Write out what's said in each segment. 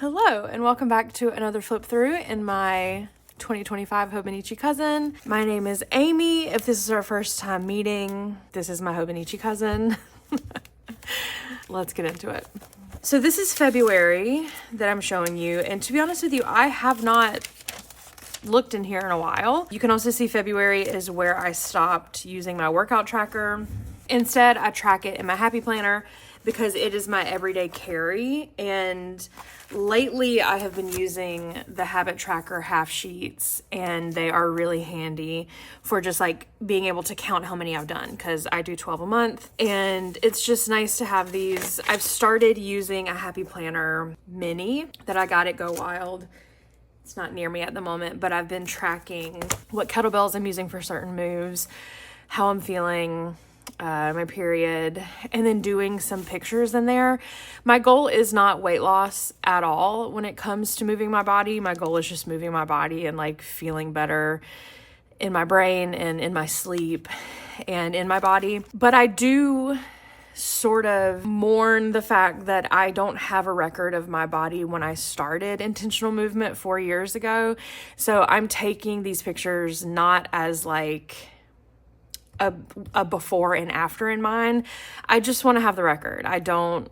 Hello, and welcome back to another flip through in my 2025 Hobonichi Cousin. My name is Amy. If this is our first time meeting, this is my Hobonichi Cousin. Let's get into it. So this is February that I'm showing you, and to be honest with you, I have not looked in here in a while. You can also see February is where I stopped using my workout tracker. Instead, I track it in my Happy Planner because it is my everyday carry, and lately I have been using the Habit Tracker half sheets, and they are really handy for just like being able to count how many I've done, because I do 12 a month, and it's just nice to have these. I've started using a Happy Planner mini that I got at Go Wild. It's not near me at the moment, but I've been tracking what kettlebells I'm using for certain moves, how I'm feeling, my period, and then doing some pictures in there. My goal is not weight loss at all when it comes to moving my body. My goal is just moving my body and like feeling better in my brain and in my sleep and in my body. But I do sort of mourn the fact that I don't have a record of my body when I started intentional movement 4 years ago. So I'm taking these pictures not as like a before and after in mind. I just want to have the record. I don't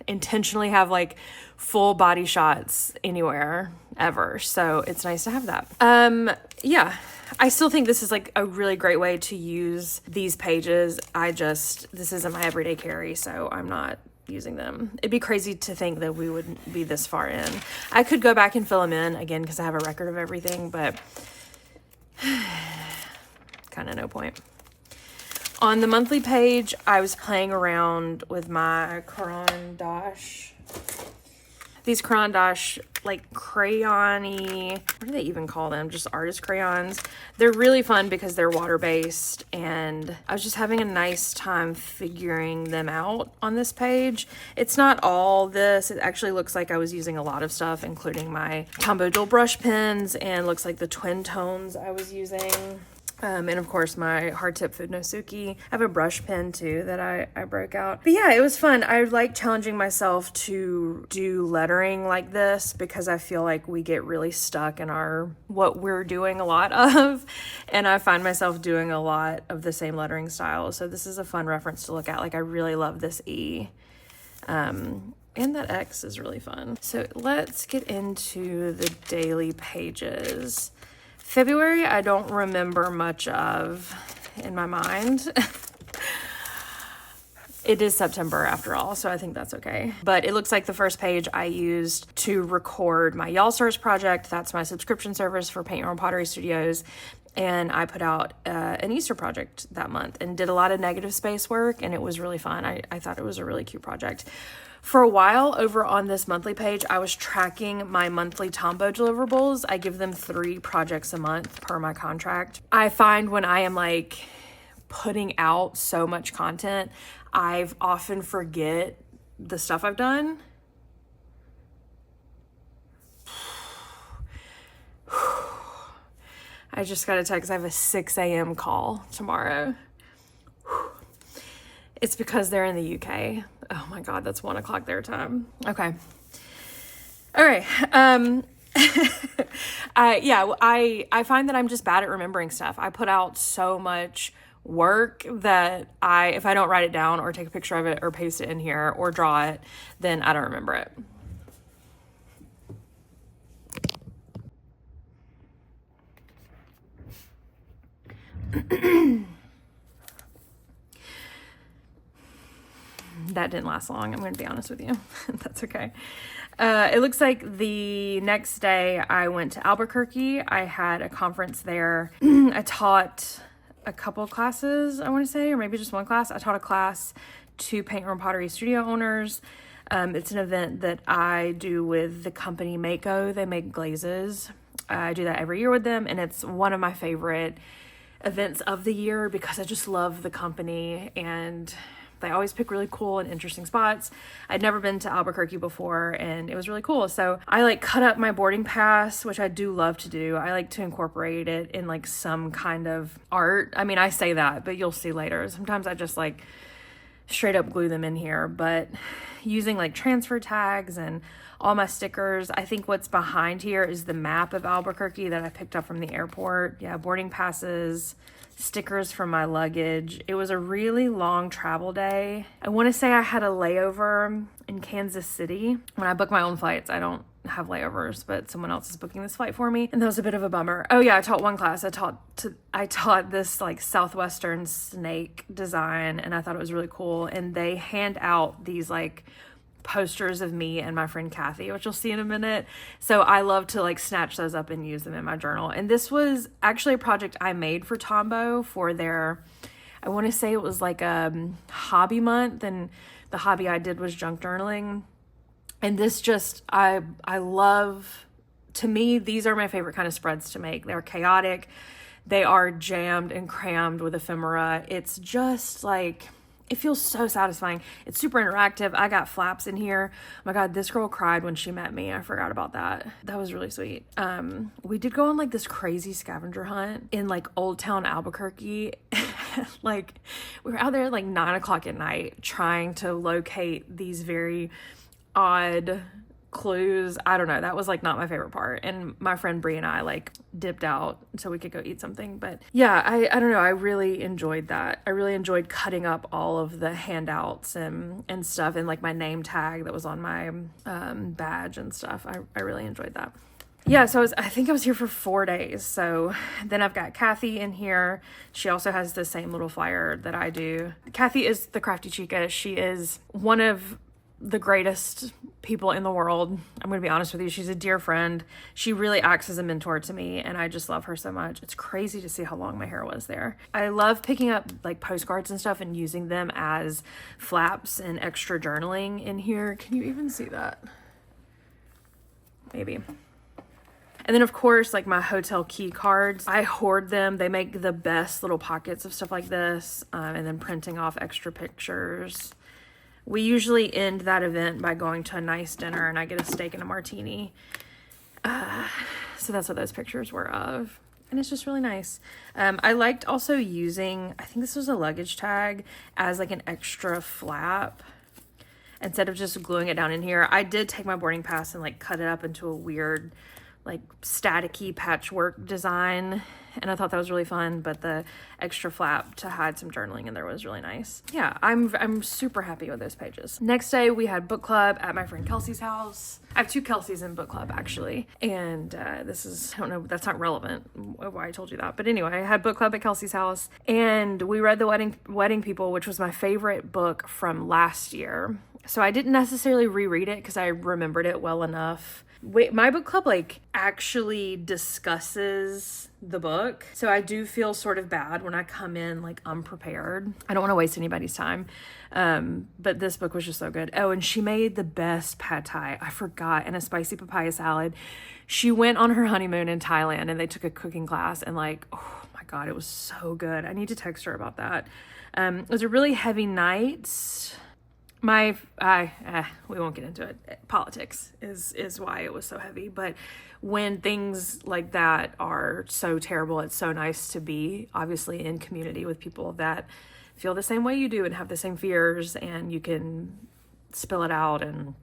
intentionally have like full body shots anywhere ever. So it's nice to have that. Yeah, I still think this is like a really great way to use these pages. This isn't my everyday carry, so I'm not using them. It'd be crazy to think that we wouldn't be this far in. I could go back and fill them in again because I have a record of everything, but kind of no point. On the monthly page, I was playing around with my Caran d'Ache. These Caran d'Ache, like crayon-y, what do they even call them? Just artist crayons. They're really fun because they're water-based, and I was just having a nice time figuring them out on this page. It's not all this. It actually looks like I was using a lot of stuff, including my combo dual brush pens, and looks like the twin tones I was using. And of course my hard tip Fudnosuke. I have a brush pen too that I broke out. But yeah, it was fun. I like challenging myself to do lettering like this because I feel like we get really stuck in what we're doing a lot of. And I find myself doing a lot of the same lettering style. So this is a fun reference to look at. Like I really love this E. And that X is really fun. So let's get into the daily pages. February, I don't remember much of in my mind. It is September after all, so I think that's okay. But it looks like the first page I used to record my Y'all Stars project. That's my subscription service for Paint Your Own Pottery Studios. And I put out an Easter project that month and did a lot of negative space work, and it was really fun. I thought it was a really cute project. For a while over on this monthly page, I was tracking my monthly Tombow deliverables. I give them 3 projects a month per my contract. I find when I am like putting out so much content, I often forget the stuff I've done. I just got a text. I have a 6 a.m. call tomorrow. It's because they're in the UK. Oh my God, that's 1 o'clock their time. Okay. All right. I find that I'm just bad at remembering stuff. I put out so much work that if I don't write it down or take a picture of it or paste it in here or draw it, then I don't remember it. That didn't last long. I'm going to be honest with you. That's okay. It looks like the next day I went to Albuquerque. I had a conference there. I taught a couple classes, I want to say, or maybe just one class. I taught a class to Paint Your Own Pottery studio owners. It's an event that I do with the company Mako. They make glazes. I do that every year with them, and it's one of my favorite events of the year because I just love the company, and they always pick really cool and interesting spots. I'd never been to Albuquerque before, and it was really cool. So I like cut up my boarding pass, which I do love to do. I like to incorporate it in like some kind of art. I mean, I say that, but you'll see later. Sometimes I just like straight up glue them in here, but using like transfer tags and all my stickers. I think what's behind here is the map of Albuquerque that I picked up from the airport. Yeah, boarding passes, stickers from my luggage. It was a really long travel day. I want to say I had a layover in Kansas City. When I book my own flights, I don't have layovers, but someone else is booking this flight for me, and that was a bit of a bummer. Oh yeah, I taught one class. I taught this like southwestern snake design, and I thought it was really cool. And they hand out these like posters of me and my friend Kathy, which you'll see in a minute. So I love to like snatch those up and use them in my journal. And this was actually a project I made for Tombow for their, I want to say it was like a hobby month, and the hobby I did was junk journaling. And this just, I love, to me, these are my favorite kind of spreads to make. They're chaotic. They are jammed and crammed with ephemera. It's just like, it feels so satisfying. It's super interactive. I got flaps in here. Oh my God, this girl cried when she met me. I forgot about that. That was really sweet. We did go on like this crazy scavenger hunt in like Old Town Albuquerque. Like we were out there at like 9 o'clock at night trying to locate these very odd clues. I don't know. That was like not my favorite part. And my friend Brie and I like dipped out so we could go eat something. But yeah, I don't know. I really enjoyed that. I really enjoyed cutting up all of the handouts and stuff, and like my name tag that was on my badge and stuff. I really enjoyed that. Yeah, so I think I was here for 4 days. So then I've got Kathy in here. She also has the same little flyer that I do. Kathy is the Crafty Chica. She is one of the greatest people in the world. I'm going to be honest with you. She's a dear friend. She really acts as a mentor to me, and I just love her so much. It's crazy to see how long my hair was there. I love picking up like postcards and stuff and using them as flaps and extra journaling in here. Can you even see that? Maybe. And then of course, like my hotel key cards, I hoard them. They make the best little pockets of stuff like this, and then printing off extra pictures. We usually end that event by going to a nice dinner, and I get a steak and a martini. So that's what those pictures were of. And it's just really nice. I liked also using, I think this was a luggage tag, as like an extra flap instead of just gluing it down in here. I did take my boarding pass and like cut it up into a weird like staticky patchwork design, and I thought that was really fun. But the extra flap to hide some journaling in there was really nice. Yeah, I'm super happy with those pages. Next day we had book club at my friend Kelsey's house. I have 2 Kelseys in book club actually, and this is, I don't know, that's not relevant why I told you that, but anyway, I had book club at Kelsey's house, and we read The Wedding People, which was my favorite book from last year. So I didn't necessarily reread it because I remembered it well enough. My book club like actually discusses the book, so I do feel sort of bad when I come in like unprepared. I don't want to waste anybody's time, but this book was just so good. Oh, and she made the best pad thai, I forgot, and a spicy papaya salad. She went on her honeymoon in Thailand, and they took a cooking class, and like, oh my God, it was so good. I need to text her about that. It was a really heavy night. We won't get into it. Politics is why it was so heavy. But when things like that are so terrible, it's so nice to be obviously in community with people that feel the same way you do and have the same fears, and you can spill it out and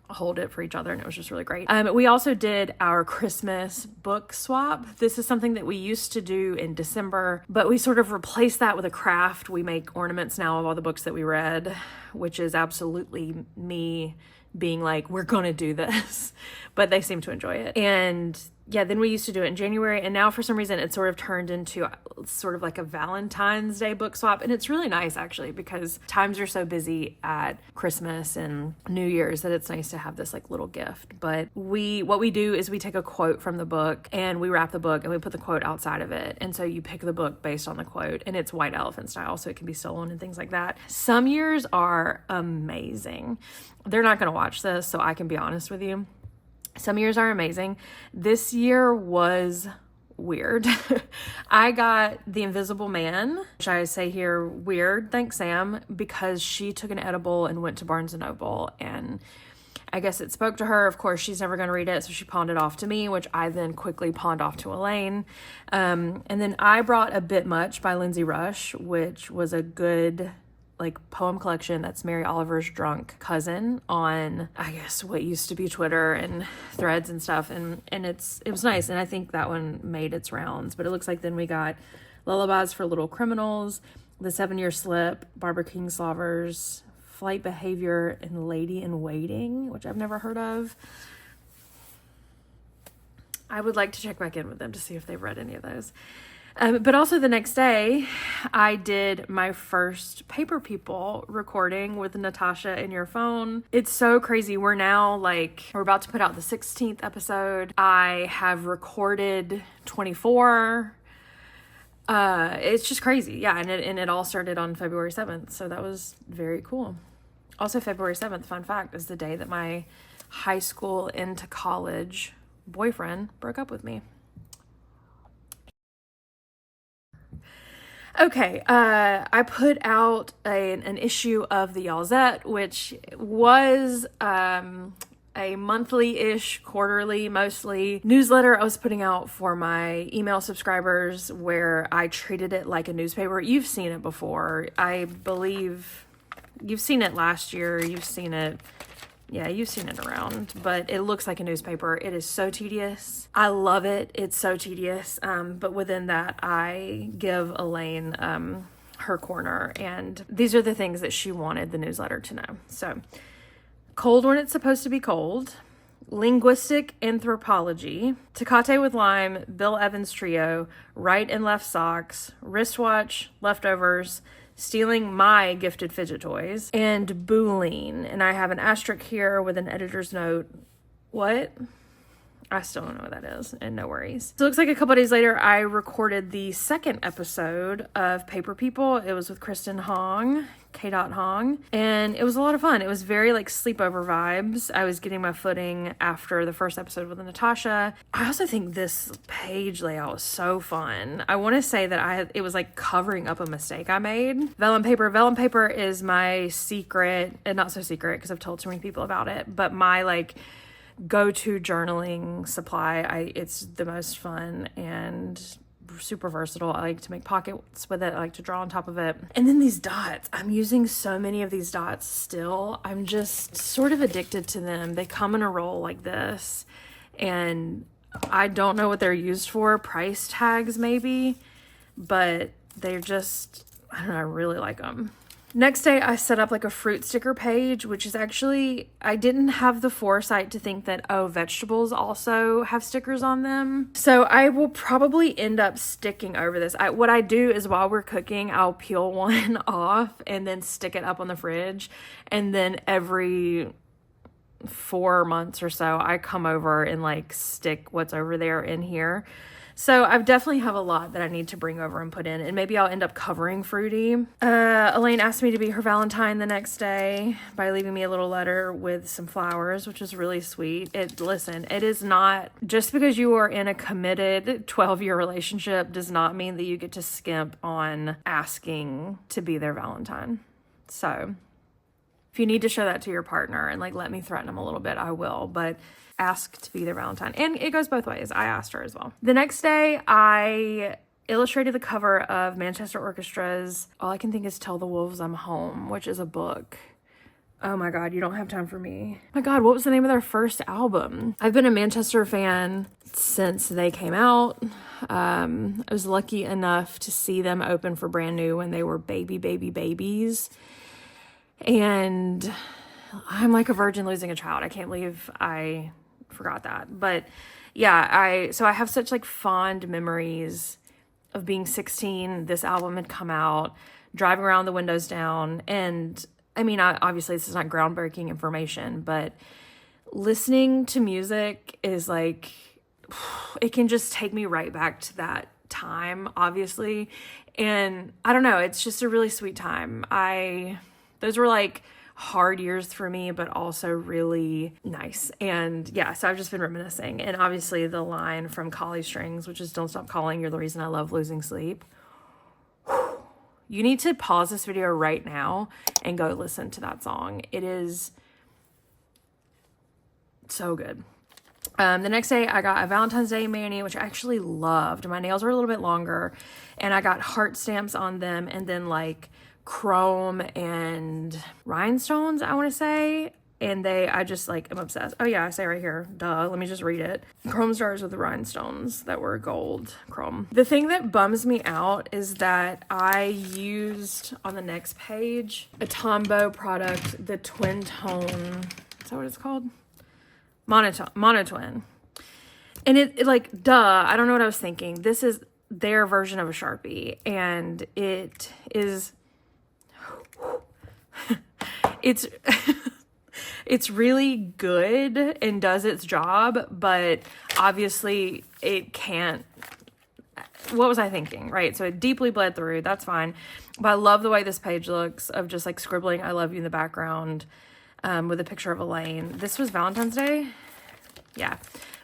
hold it for each other, and it was just really great. We also did our Christmas book swap. This is something that we used to do in December, but we sort of replaced that with a craft. We make ornaments now of all the books that we read, which is absolutely me being like, we're gonna do this, but they seem to enjoy it. And yeah, then we used to do it in January, and now for some reason it sort of turned into sort of like a Valentine's Day book swap. And it's really nice actually, because times are so busy at Christmas and New Year's that it's nice to have this like little gift. But what we do is we take a quote from the book and we wrap the book and we put the quote outside of it. And so you pick the book based on the quote, and it's white elephant style, so it can be stolen and things like that. Some years are amazing. They're not going to watch this, so I can be honest with you. Some years are amazing. This year was weird. I got The Invisible Man, which I say here weird, thanks Sam, because she took an edible and went to Barnes & Noble, and I guess it spoke to her. Of course, she's never going to read it, so she pawned it off to me, which I then quickly pawned off to Elaine. And then I brought A Bit Much by Lindsay Rush, which was a good like poem collection that's Mary Oliver's Drunk Cousin on, I guess, what used to be Twitter and Threads and stuff. And it was nice. And I think that one made its rounds. But it looks like then we got Lullabies for Little Criminals, The 7-Year Slip, Barbara Kingsolver's Flight Behavior, and Lady in Waiting, which I've never heard of. I would like to check back in with them to see if they've read any of those. But also the next day, I did my first Paper People recording with Natasha in Your Phone. It's so crazy. We're about to put out the 16th episode. I have recorded 24. It's just crazy. Yeah. And it all started on February 7th. So that was very cool. Also, February 7th, fun fact, is the day that my high school into college boyfriend broke up with me. Okay, I put out an issue of the Y'allzette, which was a monthly-ish, quarterly, mostly newsletter I was putting out for my email subscribers, where I treated it like a newspaper. You've seen it before. I believe you've seen it last year. You've seen it around, but it looks like a newspaper. It is so tedious. I love it. It's so tedious. But within that, I give Elaine her corner, and these are the things that she wanted the newsletter to know. So, cold when it's supposed to be cold, linguistic anthropology, Tecate with lime, Bill Evans trio, right and left socks, wristwatch, leftovers, stealing my gifted fidget toys, and Boolean. And I have an asterisk here with an editor's note. What? I still don't know what that is, and no worries. So it looks like a couple days later, I recorded the second episode of Paper People. It was with Kristen Hong, K. Hong, and it was a lot of fun. It was very like sleepover vibes. I was getting my footing after the first episode with Natasha. I also think this page layout was so fun. I want to say that it was like covering up a mistake I made. Vellum paper. Vellum paper is my secret, and not so secret because I've told too many people about it, but my like go-to journaling supply. It's the most fun and super versatile. I like to make pockets with it. I like to draw on top of it. And then these dots. I'm using so many of these dots still. I'm just sort of addicted to them. They come in a roll like this, and I don't know what they're used for. Price tags maybe, but they're just, I don't know, I really like them. Next day, I set up like a fruit sticker page, which is actually, I didn't have the foresight to think that, vegetables also have stickers on them. So I will probably end up sticking over this. What I do is while we're cooking, I'll peel one off and then stick it up on the fridge. And then every 4 months or so, I come over and like stick what's over there in here. So I definitely have a lot that I need to bring over and put in, and maybe I'll end up covering Fruity. Elaine asked me to be her Valentine the next day by leaving me a little letter with some flowers, which is really sweet. Listen, it is not, just because you are in a committed 12-year relationship does not mean that you get to skimp on asking to be their Valentine. So if you need to show that to your partner and like let me threaten them a little bit, I will, but ask to be their Valentine. And it goes both ways. I asked her as well. The next day, I illustrated the cover of Manchester Orchestra's All I Can Think Is Tell the Wolves I'm Home, which is a book. Oh my God, you don't have time for me. Oh my God, what was the name of their first album? I've been a Manchester fan since they came out. I was lucky enough to see them open for Brand New when they were babies. And I'm like a virgin losing a child. I can't believe I forgot that. But yeah, I have such like fond memories of being 16. This album had come out, driving around the windows down. And I mean, obviously this is not groundbreaking information, but listening to music is like, it can just take me right back to that time, obviously. And I don't know, it's just a really sweet time. Those were like hard years for me, but also really nice. And yeah, so I've just been reminiscing. And obviously the line from Collie Strings, which is "Don't stop calling, you're the reason I love losing sleep." You need to pause this video right now and go listen to that song. It is so good. The next day I got a Valentine's Day mani, which I actually loved. My nails were a little bit longer, and I got heart stamps on them, and then like chrome and rhinestones, I want to say. And I just like, am obsessed. Oh yeah, I say right here, duh, let me just read it. Chrome stars with rhinestones that were gold chrome. The thing that bums me out is that I used on the next page a Tombow product, the twin tone, is that what it's called? Monotwin. And it like, duh, I don't know what I was thinking. This is their version of a Sharpie, and it is, it's really good and does its job, but obviously it can't. What was I thinking, right? So it deeply bled through. That's fine. But I love the way this page looks of just like scribbling I love you in the background with a picture of Elaine. This was Valentine's Day. Yeah.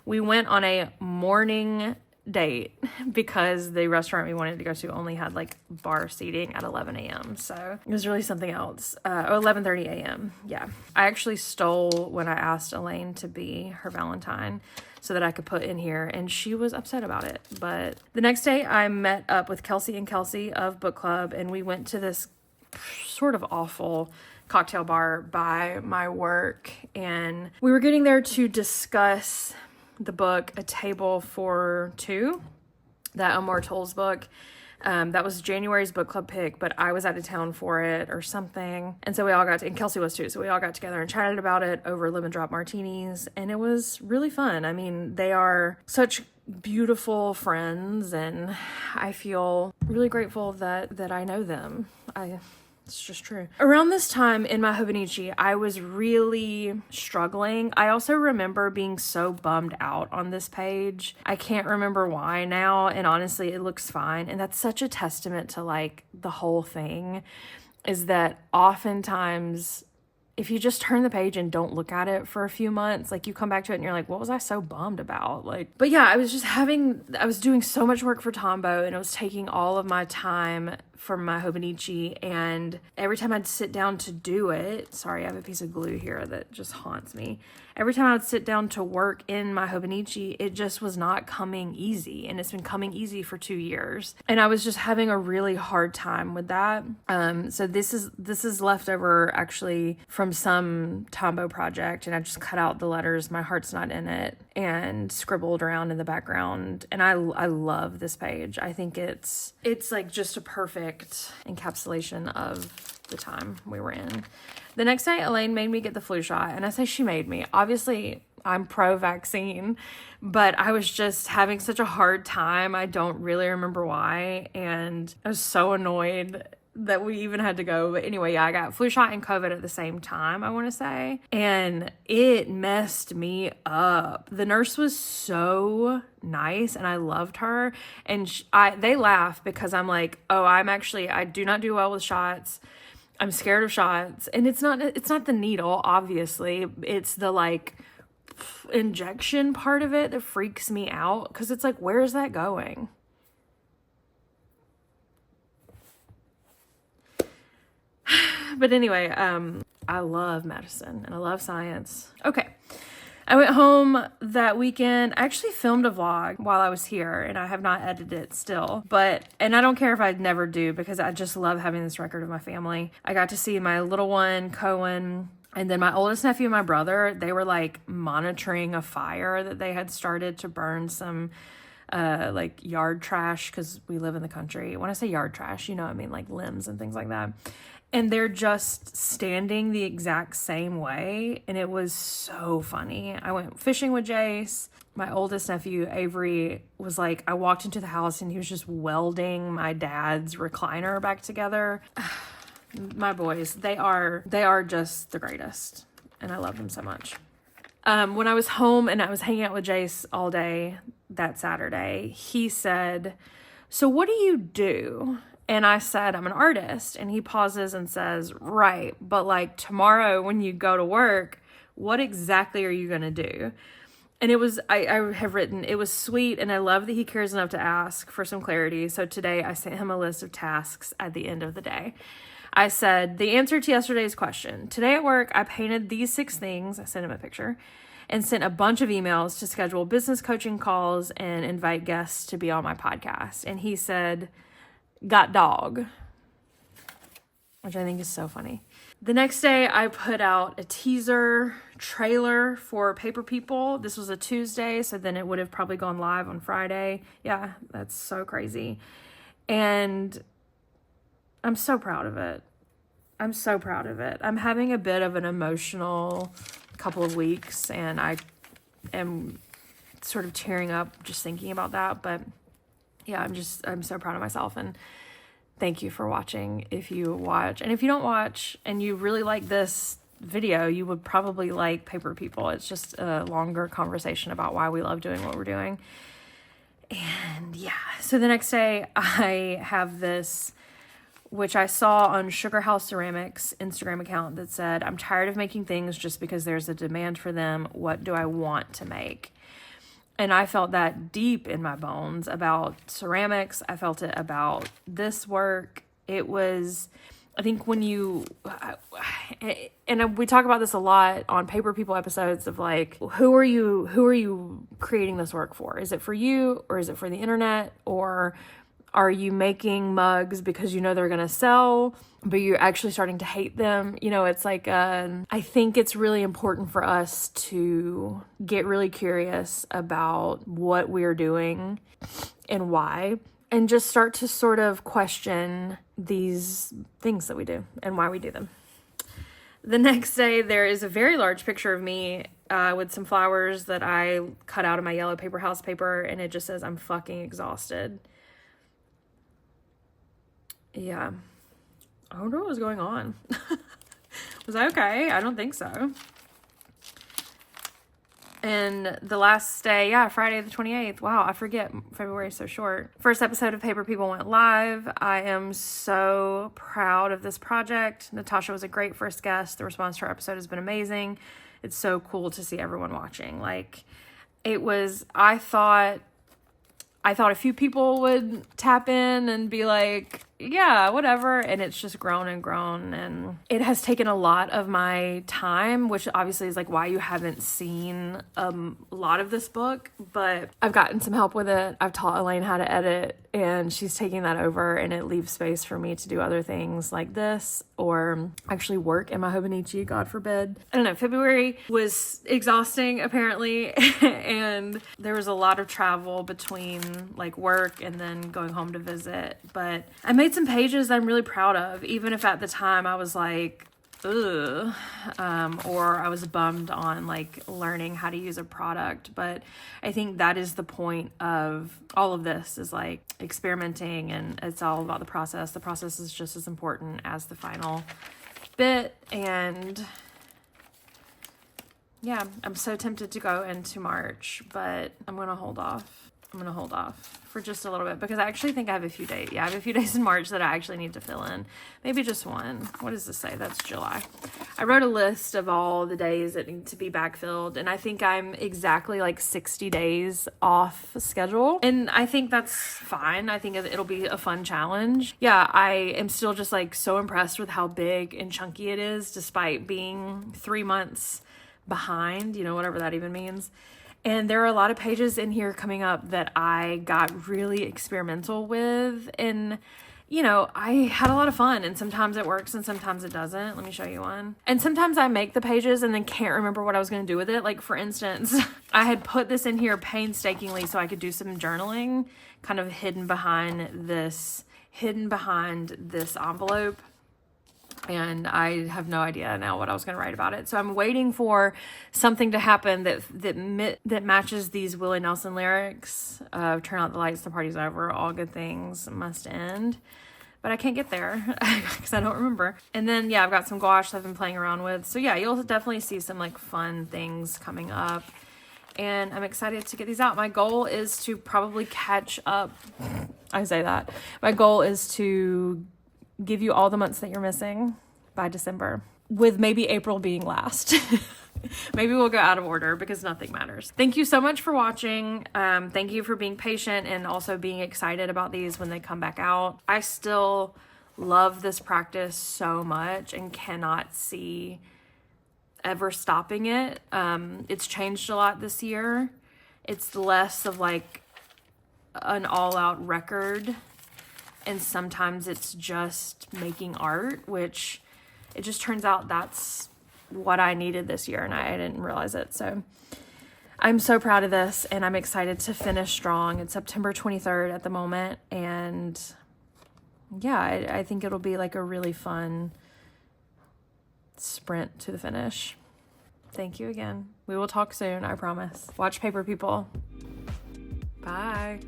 We went on a morning date because the restaurant we wanted to go to only had like bar seating at 11 a.m. So it was really something else. 11:30 a.m. Yeah. I actually stole when I asked Elaine to be her Valentine so that I could put in here, and she was upset about it. But the next day I met up with Kelsey and Kelsey of Book Club, and we went to this sort of awful cocktail bar by my work, and we were getting there to discuss the book A Table for Two, that Omar Toll's book. That was January's book club pick, but I was out of town for it or something. And so we all got to, and Kelsey was too. So we all got together and chatted about it over lemon drop martinis. And it was really fun. I mean, they are such beautiful friends, and I feel really grateful that I know them. It's just true. Around this time in my Hobonichi, I was really struggling. I also remember being so bummed out on this page. I can't remember why now, and honestly, it looks fine. And that's such a testament to like the whole thing, is that oftentimes if you just turn the page and don't look at it for a few months, like you come back to it and you're like, what was I so bummed about? Like, but yeah, I was doing so much work for Tombow, and it was taking all of my time from my Hobonichi, and every time I'd sit down to do it, sorry, I have a piece of glue here that just haunts me. Every time I'd sit down to work in my Hobonichi, it just was not coming easy, and it's been coming easy for 2 years. And I was just having a really hard time with that. So this is leftover actually from some Tombow project, and I just cut out the letters, my heart's not in it, and scribbled around in the background. And I love this page. I think it's like just a perfect encapsulation of the time we were in. The next day, Elaine made me get the flu shot, and I say she made me. Obviously, I'm pro-vaccine, but I was just having such a hard time. I don't really remember why, and I was so annoyed that we even had to go. But anyway, yeah, I got flu shot and COVID at the same time, I want to say, and it messed me up. The nurse was so nice, and I loved her, and they laugh because I'm like, oh, I do not do well with shots. I'm scared of shots. And it's not the needle, obviously. It's the like injection part of it that freaks me out, because it's like, where is that going? But anyway, I love medicine and I love science. Okay. I went home that weekend. I actually filmed a vlog while I was here, and I have not edited it still. And I don't care if I never do, because I just love having this record of my family. I got to see my little one, Cohen, and then my oldest nephew and my brother. They were like monitoring a fire that they had started to burn some like yard trash, because we live in the country. When I say yard trash, you know what I mean, like limbs and things like that. And they're just standing the exact same way. And it was so funny. I went fishing with Jace. My oldest nephew, Avery, was like, I walked into the house and he was just welding my dad's recliner back together. My boys, they are just the greatest. And I love them so much. When I was home and I was hanging out with Jace all day that Saturday, he said, so what do you do? And I said, I'm an artist. And he pauses and says, right, but like tomorrow when you go to work, what exactly are you going to do? And it was, I have written, it was sweet. And I love that he cares enough to ask for some clarity. So today I sent him a list of tasks at the end of the day. I said, the answer to yesterday's question. Today at work, I painted these 6 things. I sent him a picture and sent a bunch of emails to schedule business coaching calls and invite guests to be on my podcast. And he said, got dog. which I think is so funny. The next day, I put out a teaser trailer for Paper People. This was a Tuesday, so then it would have probably gone live on Friday. Yeah, that's so crazy. And I'm so proud of it. I'm so proud of it. I'm having a bit of an emotional couple of weeks, and I am sort of tearing up just thinking about that. But yeah, I'm so proud of myself, and thank you for watching if you watch. And if you don't watch and you really like this video, you would probably like Paper People. It's just a longer conversation about why we love doing what we're doing. And yeah, so the next day I have this, which I saw on Sugar House Ceramics Instagram account, that said, I'm tired of making things just because there's a demand for them. What do I want to make? And I felt that deep in my bones about ceramics. I felt it about this work. It was, I think when you, and we talk about this a lot on Paper People episodes of like, who are you creating this work for? Is it for you, or is it for the internet? Or are you making mugs because you know they're going to sell, but you're actually starting to hate them? You know, it's like, I think it's really important for us to get really curious about what we're doing and why, and just start to sort of question these things that we do and why we do them. The next day, there is a very large picture of me with some flowers that I cut out of my yellow paper house paper, and it just says, I'm fucking exhausted. Yeah. I wonder what was going on. Was I okay? I don't think so. And the last day, yeah, Friday the 28th. Wow, I forget. February is so short. First episode of Paper People went live. I am so proud of this project. Natasha was a great first guest. The response to our episode has been amazing. It's so cool to see everyone watching. Like, it was, I thought a few people would tap in and be like, yeah, whatever. And it's just grown and grown. And it has taken a lot of my time, which obviously is like why you haven't seen a lot of this book. But I've gotten some help with it. I've taught Elaine how to edit, and she's taking that over, and it leaves space for me to do other things like this, or actually work in my Hobonichi, God forbid. I don't know. February was exhausting, apparently. And there was a lot of travel between like work and then going home to visit. But I made some pages that I'm really proud of, even if at the time I was like, ugh, or I was bummed on like learning how to use a product. But I think that is the point of all of this, is like experimenting, and it's all about the process. The process is just as important as the final bit. And yeah, I'm so tempted to go into March, but I'm going to hold off. For just a little bit, because I actually think I have a few days. Yeah, I have a few days in March that I actually need to fill in. Maybe just one. What does this say? That's July. I wrote a list of all the days that need to be backfilled, and I think I'm exactly like 60 days off schedule. And I think that's fine. I think it'll be a fun challenge. Yeah, I am still just like so impressed with how big and chunky it is, despite being 3 months behind, you know, whatever that even means. And there are a lot of pages in here coming up that I got really experimental with. And, you know, I had a lot of fun. And sometimes it works and sometimes it doesn't. Let me show you one. And sometimes I make the pages and then can't remember what I was going to do with it. Like, for instance, I had put this in here painstakingly so I could do some journaling, kind of hidden behind this envelope. And I have no idea now what I was going to write about it. So I'm waiting for something to happen that matches these Willie Nelson lyrics of "Turn out the lights, the party's over, all good things must end." But I can't get there because I don't remember. And then, yeah, I've got some gouache that I've been playing around with. So yeah, you'll definitely see some like fun things coming up. And I'm excited to get these out. My goal is to probably catch up. I say that. My goal is to give you all the months that you're missing by December, with maybe April being last. Maybe we'll go out of order because nothing matters. Thank you so much for watching. Thank you for being patient and also being excited about these when they come back out. I still love this practice so much and cannot see ever stopping it. It's changed a lot this year. It's less of like an all-out record and sometimes it's just making art, which it just turns out that's what I needed this year, and I didn't realize it. So I'm so proud of this, and I'm excited to finish strong. It's September 23rd at the moment, and yeah, I think it'll be like a really fun sprint to the finish. Thank you again. We will talk soon, I promise. Watch Paper People. Bye.